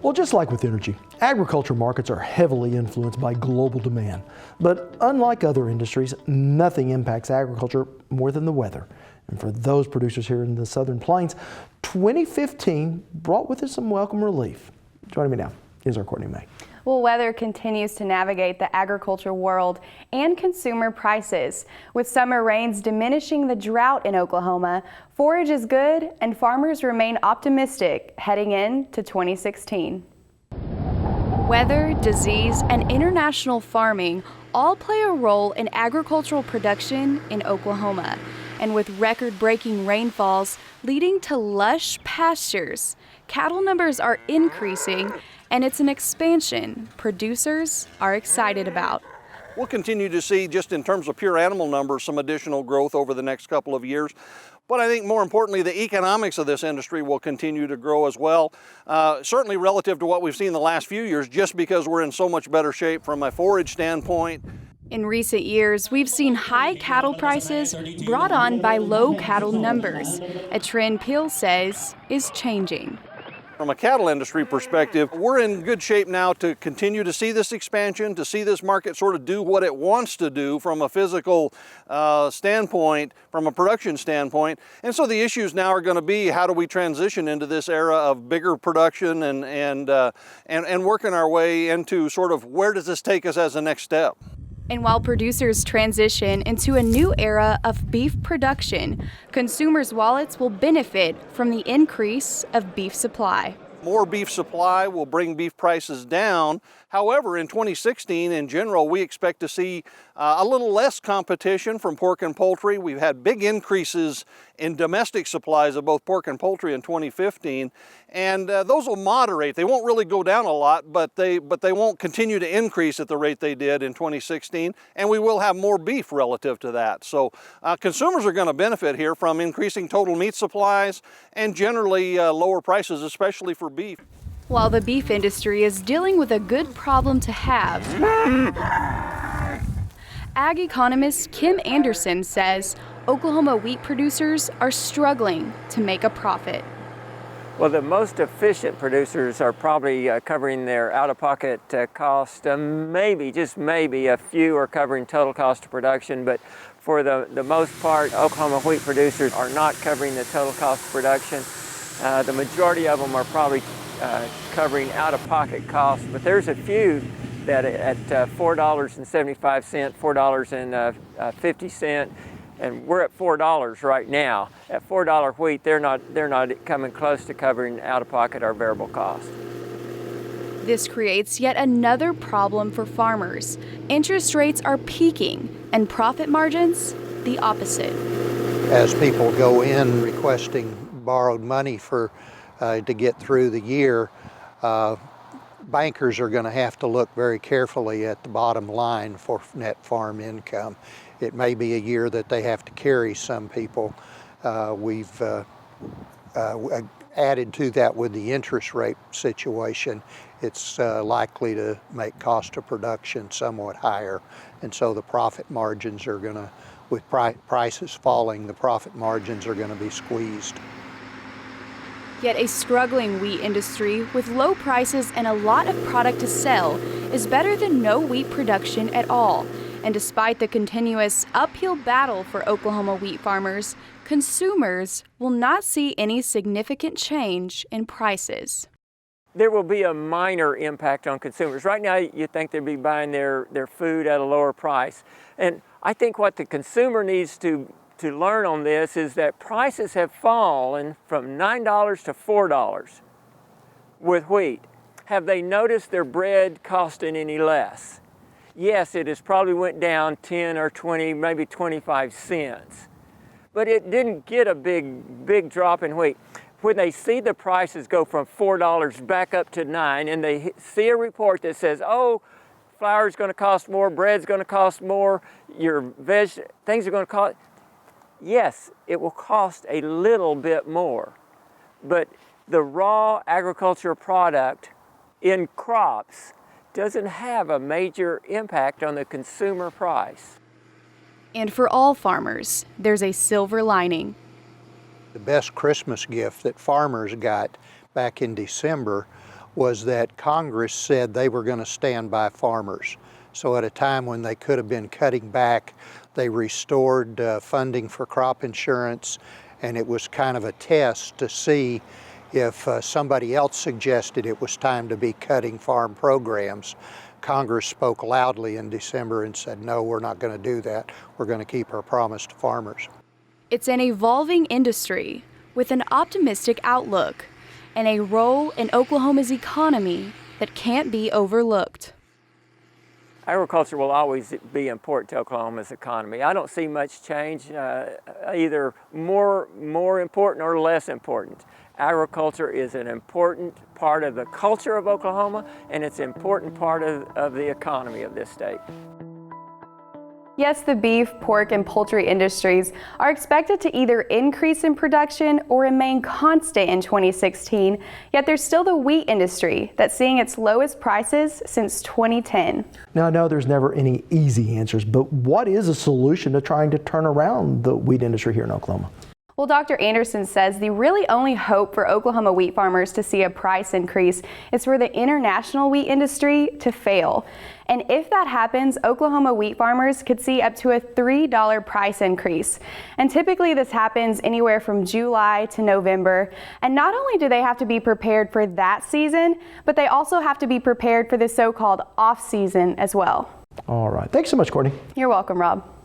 Well, just like with energy, agriculture markets are heavily influenced by global demand. But unlike other industries, nothing impacts agriculture more than the weather. And for those producers here in the Southern Plains, 2015 brought with it some welcome relief. Joining me now is our Courtney May. Well, weather continues to navigate the agriculture world and consumer prices. With summer rains diminishing the drought in Oklahoma, forage is good and farmers remain optimistic heading into 2016. Weather, disease, and international farming all play a role in agricultural production in Oklahoma. And with record-breaking rainfalls leading to lush pastures, cattle numbers are increasing, and it's an expansion producers are excited about. We'll continue to see, just in terms of pure animal numbers, some additional growth over the next couple of years. But I think more importantly, the economics of this industry will continue to grow as well, certainly relative to what we've seen the last few years, just because we're in so much better shape from a forage standpoint. In recent years, we've seen high cattle prices brought on by low cattle numbers, a trend Peel says is changing. From a cattle industry perspective, we're in good shape now to continue to see this expansion, to see this market sort of do what it wants to do from a physical standpoint, from a production standpoint. And so the issues now are going to be, how do we transition into this era of bigger production and working our way into sort of where does this take us as a next step? And while producers transition into a new era of beef production, consumers' wallets will benefit from the increase of beef supply. More beef supply will bring beef prices down. However, in 2016, in general, we expect to see a little less competition from pork and poultry. We've had big increases in domestic supplies of both pork and poultry in 2015, and those will moderate. They won't really go down a lot, but they won't continue to increase at the rate they did in 2016, and we will have more beef relative to that. So consumers are going to benefit here from increasing total meat supplies and generally lower prices, especially for beef. While the beef industry is dealing with a good problem to have, ag economist Kim Anderson says Oklahoma wheat producers are struggling to make a profit. Well, the most efficient producers are probably covering their out-of-pocket cost. Maybe, just maybe, a few are covering total cost of production, but for the most part, Oklahoma wheat producers are not covering the total cost of production. The majority of them are probably covering out-of-pocket costs, but there's a few that at $4.75, $4.50, and we're at $4 right now. At $4 wheat, they're not coming close to covering out-of-pocket or variable cost. This creates yet another problem for farmers. Interest rates are peaking, and profit margins the opposite. As people go in requesting borrowed money to get through the year, bankers are going to have to look very carefully at the bottom line for net farm income. It may be a year that they have to carry some people. We've added to that with the interest rate situation. It's likely to make cost of production somewhat higher, and so the profit margins are going to, with prices falling, the profit margins are going to be squeezed. Yet a struggling wheat industry with low prices and a lot of product to sell is better than no wheat production at all. And despite the continuous uphill battle for Oklahoma wheat farmers, consumers will not see any significant change in prices. There will be a minor impact on consumers. Right now, you think they'd be buying their food at a lower price. And I think what the consumer needs to learn on this is that prices have fallen from $9 to $4 with wheat. Have they noticed their bread costing any less? Yes, it has probably went down 10 or 20, maybe 25 cents. But it didn't get a big drop in wheat. When they see the prices go from $4 back up to $9, and they see a report that says, oh, flour's going to cost more, bread's going to cost more, things are going to cost. Yes, it will cost a little bit more, but the raw agricultural product in crops doesn't have a major impact on the consumer price. And for all farmers, there's a silver lining. The best Christmas gift that farmers got back in December was that Congress said they were going to stand by farmers. So at a time when they could have been cutting back, they restored funding for crop insurance, and it was kind of a test to see if somebody else suggested it was time to be cutting farm programs. Congress spoke loudly in December and said, no, we're not going to do that. We're going to keep our promise to farmers. It's an evolving industry with an optimistic outlook and a role in Oklahoma's economy that can't be overlooked. Agriculture will always be important to Oklahoma's economy. I don't see much change, either more important or less important. Agriculture is an important part of the culture of Oklahoma, and it's an important part of the economy of this state. Yes, the beef, pork, and poultry industries are expected to either increase in production or remain constant in 2016, yet there's still the wheat industry that's seeing its lowest prices since 2010. Now, I know there's never any easy answers, but what is a solution to trying to turn around the wheat industry here in Oklahoma? Well, Dr. Anderson says the really only hope for Oklahoma wheat farmers to see a price increase is for the international wheat industry to fail. And if that happens, Oklahoma wheat farmers could see up to a $3 price increase. And typically this happens anywhere from July to November. And not only do they have to be prepared for that season, but they also have to be prepared for the so-called off season as well. All right. Thanks so much, Courtney. You're welcome, Rob.